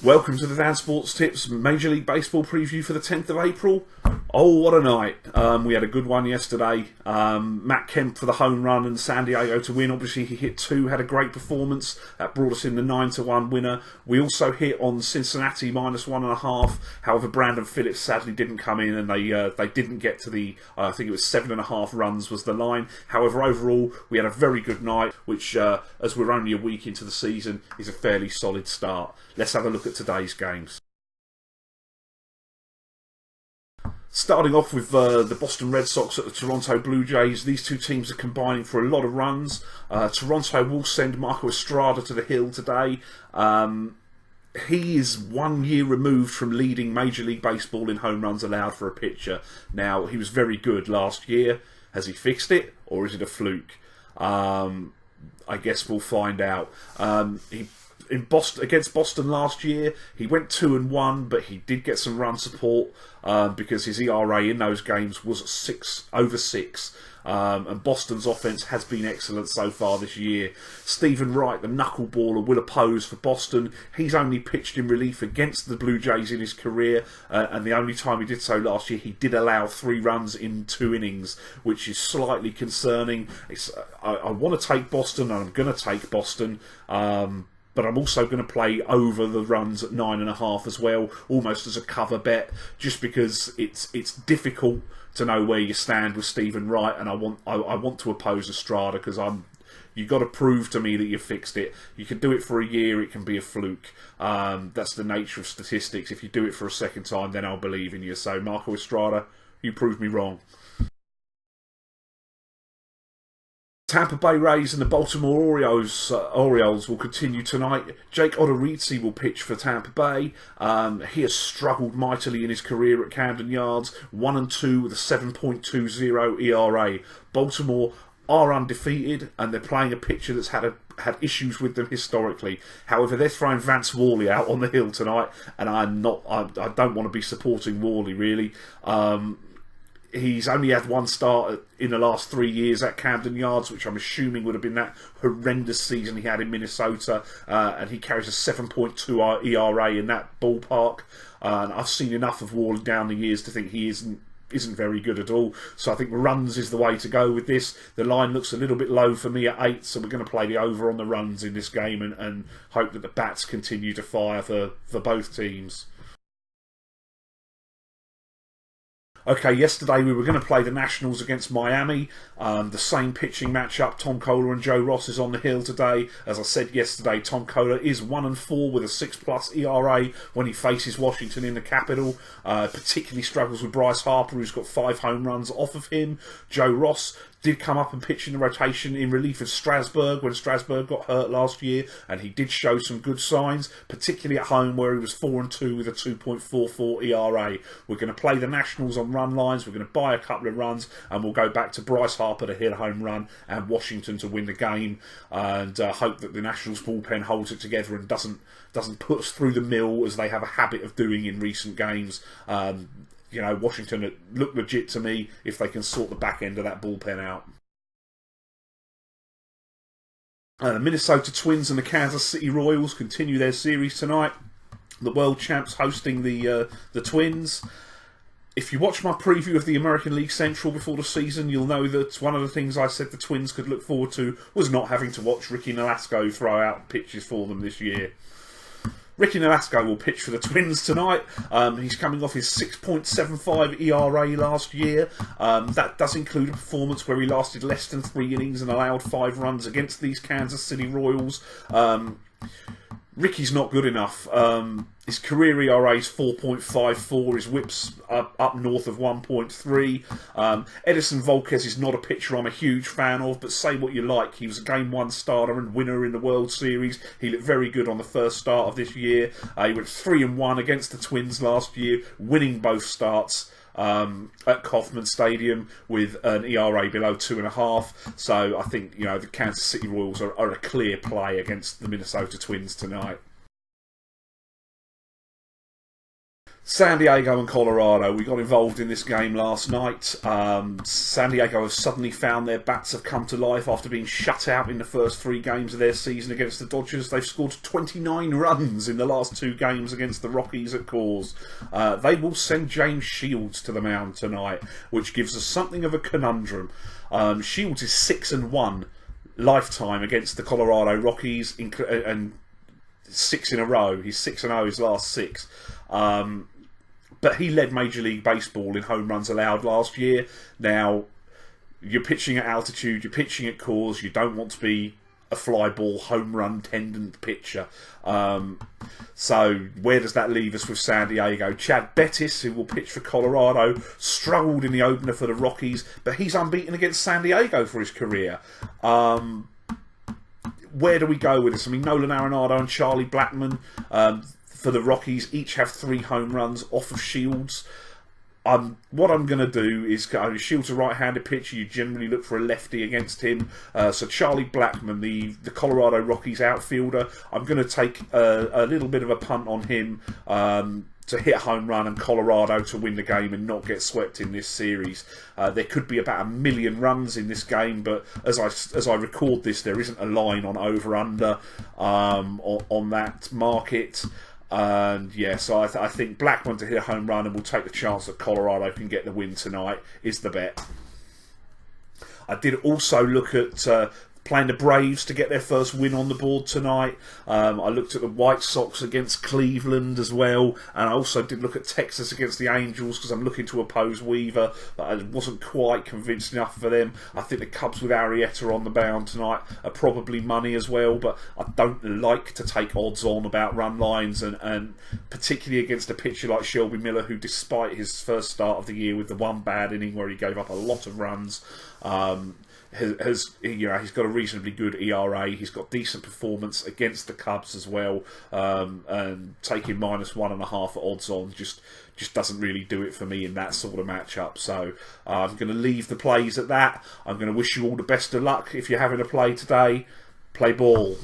Welcome to the Dansports.tips Major League Baseball preview for the 10th of April. Oh, what a night. We had a good one yesterday. Matt Kemp for the home run and San Diego to win. Obviously, he hit two, had a great performance. That brought us in the 9-1 winner. We also hit on Cincinnati -1.5. However, Brandon Phillips sadly didn't come in and they didn't get to the, I think it was 7.5 runs was the line. However, overall, we had a very good night, which, as we're only a week into the season, is a fairly solid start. Let's have a look at today's games. Starting off with the Boston Red Sox at the Toronto Blue Jays. These two teams are combining for a lot of runs. Toronto will send Marco Estrada to the hill today. He is 1 year removed from leading Major League Baseball in home runs allowed for a pitcher. Now, he was very good last year. Has he fixed it, or is it a fluke? I guess we'll find out. Against Boston last year, he went 2-1, but he did get some run support because his ERA in those games was over 6. And Boston's offense has been excellent so far this year. Stephen Wright, the knuckleballer, will oppose for Boston. He's only pitched in relief against the Blue Jays in his career, and the only time he did so last year, he did allow 3 runs in 2 innings, which is slightly concerning. I want to take Boston, and I'm going to take Boston. But I'm also going to play over the runs at 9.5 as well, almost as a cover bet, just because it's difficult to know where you stand with Stephen Wright, and I want to oppose Estrada because you've got to prove to me that you fixed it. You can do it for a year, it can be a fluke. That's the nature of statistics. If you do it for a second time, then I'll believe in you. So Marco Estrada, you proved me wrong. Tampa Bay Rays and the Baltimore Orioles will continue tonight. Jake Odorizzi will pitch for Tampa Bay. He has struggled mightily in his career at Camden Yards. 1-2 with a 7.20 ERA. Baltimore are undefeated, and they're playing a pitcher that's had issues with them historically. However, they're throwing Vance Worley out on the hill tonight, and I don't want to be supporting Worley really. He's only had 1 start in the last 3 years at Camden Yards, which I'm assuming would have been that horrendous season he had in Minnesota, and he carries a 7.2 ERA in that ballpark. And I've seen enough of Worley down the years to think he isn't very good at all. So I think runs is the way to go with this. The line looks a little bit low for me at 8, so we're going to play the over on the runs in this game and hope that the bats continue to fire for both teams. Okay, yesterday we were going to play the Nationals against Miami. The same pitching matchup. Tom Kohler and Joe Ross is on the hill today. As I said yesterday, Tom Kohler is 1-4 with a 6+ ERA when he faces Washington in the Capitol. Particularly struggles with Bryce Harper, who's got 5 home runs off of him. Joe Ross did come up and pitch in the rotation in relief of Strasburg when Strasburg got hurt last year, and he did show some good signs, particularly at home where he was 4-2 with a 2.44 ERA. We're going to play the Nationals on run lines, we're going to buy a couple of runs, and we'll go back to Bryce Harper to hit a home run and Washington to win the game, and hope that the Nationals bullpen holds it together and doesn't put us through the mill as they have a habit of doing in recent games. You know, Washington look legit to me if they can sort the back end of that bullpen out. The Minnesota Twins and the Kansas City Royals continue their series tonight. The world champs hosting the Twins. If you watch my preview of the American League Central before the season, you'll know that one of the things I said the Twins could look forward to was not having to watch Ricky Nolasco throw out pitches for them this year. Ricky Nolasco will pitch for the Twins tonight. He's coming off his 6.75 ERA last year. That does include a performance where he lasted less than 3 innings and allowed 5 runs against these Kansas City Royals. Ricky's not good enough. His career ERA is 4.54. His whip's up north of 1.3. Edison Volquez is not a pitcher I'm a huge fan of, but say what you like. He was a Game 1 starter and winner in the World Series. He looked very good on the first start of this year. He went 3-1 against the Twins last year, winning both starts at Kauffman Stadium with an ERA below 2.5. So I think, the Kansas City Royals are a clear play against the Minnesota Twins tonight. San Diego and Colorado, we got involved in this game last night. San Diego have suddenly found their bats have come to life after being shut out in the first 3 games of their season against the Dodgers. They've scored 29 runs in the last 2 games against the Rockies at Coors. They will send James Shields to the mound tonight, which gives us something of a conundrum. Shields is 6-1 lifetime against the Colorado Rockies, and 6 in a row. He's 6-0 his last 6. But he led Major League Baseball in home runs allowed last year. Now, you're pitching at altitude, you're pitching at Coors, you don't want to be a fly ball, home run tendent pitcher. So, where does that leave us with San Diego? Chad Bettis, who will pitch for Colorado, struggled in the opener for the Rockies, but he's unbeaten against San Diego for his career. Where do we go with this? I mean, Nolan Arenado and Charlie Blackmon for the Rockies each have 3 home runs off of Shields. What I'm going to do is, Shields a right-handed pitcher, you generally look for a lefty against him. So Charlie Blackmon, the Colorado Rockies outfielder, I'm going to take a little bit of a punt on him to hit a home run and Colorado to win the game and not get swept in this series. There could be about 1 million runs in this game, but as I record this, there isn't a line on over-under on that market. And yeah, so I think Blackmon to hit a home run and we'll take the chance that Colorado can get the win tonight is the bet. I did also look at playing the Braves to get their first win on the board tonight. I looked at the White Sox against Cleveland as well, and I also did look at Texas against the Angels because I'm looking to oppose Weaver, but I wasn't quite convinced enough for them. I think the Cubs with Arrieta on the mound tonight are probably money as well, but I don't like to take odds on about run lines, and particularly against a pitcher like Shelby Miller, who despite his first start of the year with the 1 bad inning where he gave up a lot of runs, he's got a reasonably good ERA. He's got decent performance against the Cubs as well, and taking -1.5 at odds on just doesn't really do it for me in that sort of matchup. So I'm going to leave the plays at that. I'm going to wish you all the best of luck if you're having a play today. Play ball.